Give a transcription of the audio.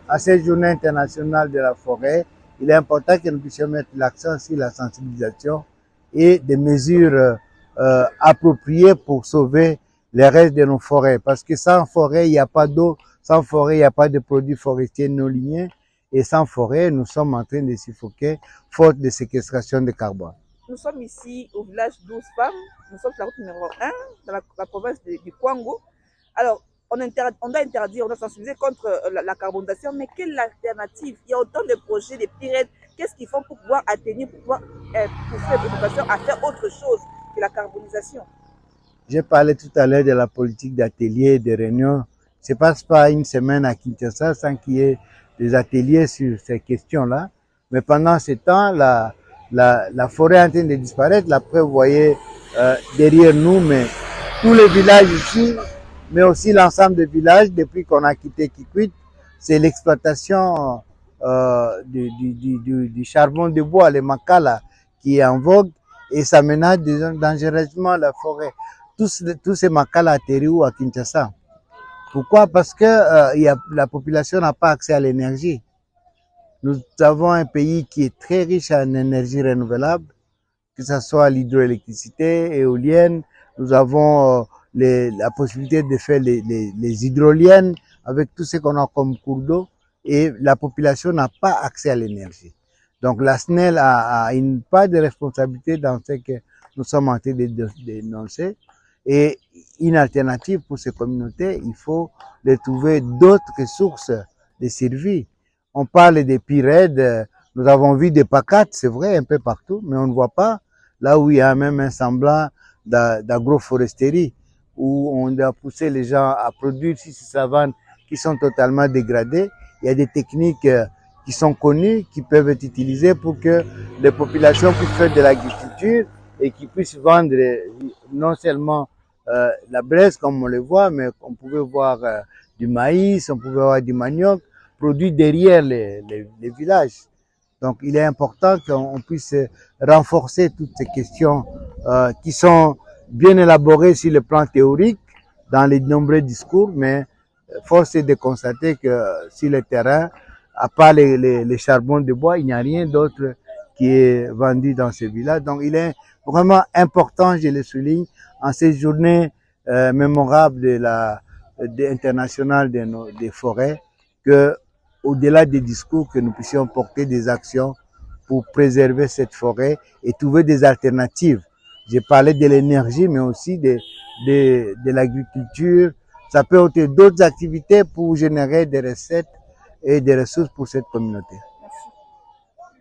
à cette journée internationale de la forêt, il est important que nous puissions mettre l'accent sur la sensibilisation et des mesures appropriées pour sauver les restes de nos forêts. Parce que sans forêt, il n'y a pas d'eau, sans forêt, il n'y a pas de produits forestiers non lignés. Et sans forêt, nous sommes en train de suffoquer faute de séquestration de carbone. Nous sommes ici au village 12 femmes. Nous sommes sur la route numéro 1 dans la province du Kwango. Alors, on doit interdire, on doit sensibiliser contre la carbonisation, mais quelle alternative? Il y a autant de projets, de pyrènes. Qu'est-ce qu'ils font pour pouvoir atteindre, pour pouvoir pousser les populations à faire autre chose que la carbonisation? J'ai parlé tout à l'heure de la politique d'atelier, de réunions. Il ne se passe pas une semaine à Kinshasa sans qu'il y ait des ateliers sur ces questions-là. Mais pendant ce temps, la forêt est en train de disparaître. La preuve, vous voyez derrière nous, mais tous les villages ici, mais aussi l'ensemble des villages, depuis qu'on a quitté Kikwit, c'est l'exploitation du charbon de bois, le makala, qui est en vogue et ça menace dangereusement la forêt. Tous ces makala atterrissent où à Kinshasa. Pourquoi? Parce que la population n'a pas accès à l'énergie. Nous avons un pays qui est très riche en énergie renouvelable, que ce soit l'hydroélectricité, éolienne. Nous avons la possibilité de faire les hydroliennes avec tout ce qu'on a comme cours d'eau et la population n'a pas accès à l'énergie. Donc la SNEL a une part de responsabilité dans ce que nous sommes en train de dénoncer. Et une alternative pour ces communautés, il faut de trouver d'autres sources de survie. On parle des PIRED, nous avons vu des PACAT, c'est vrai, un peu partout, mais on ne voit pas là où il y a même un semblant d'agroforesterie, où on doit pousser les gens à produire sur ces savanes qui sont totalement dégradées. Il y a des techniques qui sont connues, qui peuvent être utilisées pour que les populations puissent faire de l'agriculture et qui puissent vendre non seulement la braise comme on le voit, mais on pouvait voir du maïs, on pouvait voir du manioc, produit derrière les villages. Donc il est important qu'on puisse renforcer toutes ces questions qui sont bien élaborées sur le plan théorique dans les nombreux discours, mais force est de constater que sur le terrain, à part les charbons de bois, il n'y a rien d'autre qui est vendu dans ces villages. Donc il est vraiment important, je le souligne, en ces journées mémorables internationales des forêts, que au-delà des discours, que nous puissions porter des actions pour préserver cette forêt et trouver des alternatives. J'ai parlé de l'énergie, mais aussi de l'agriculture. Ça peut être d'autres activités pour générer des recettes et des ressources pour cette communauté.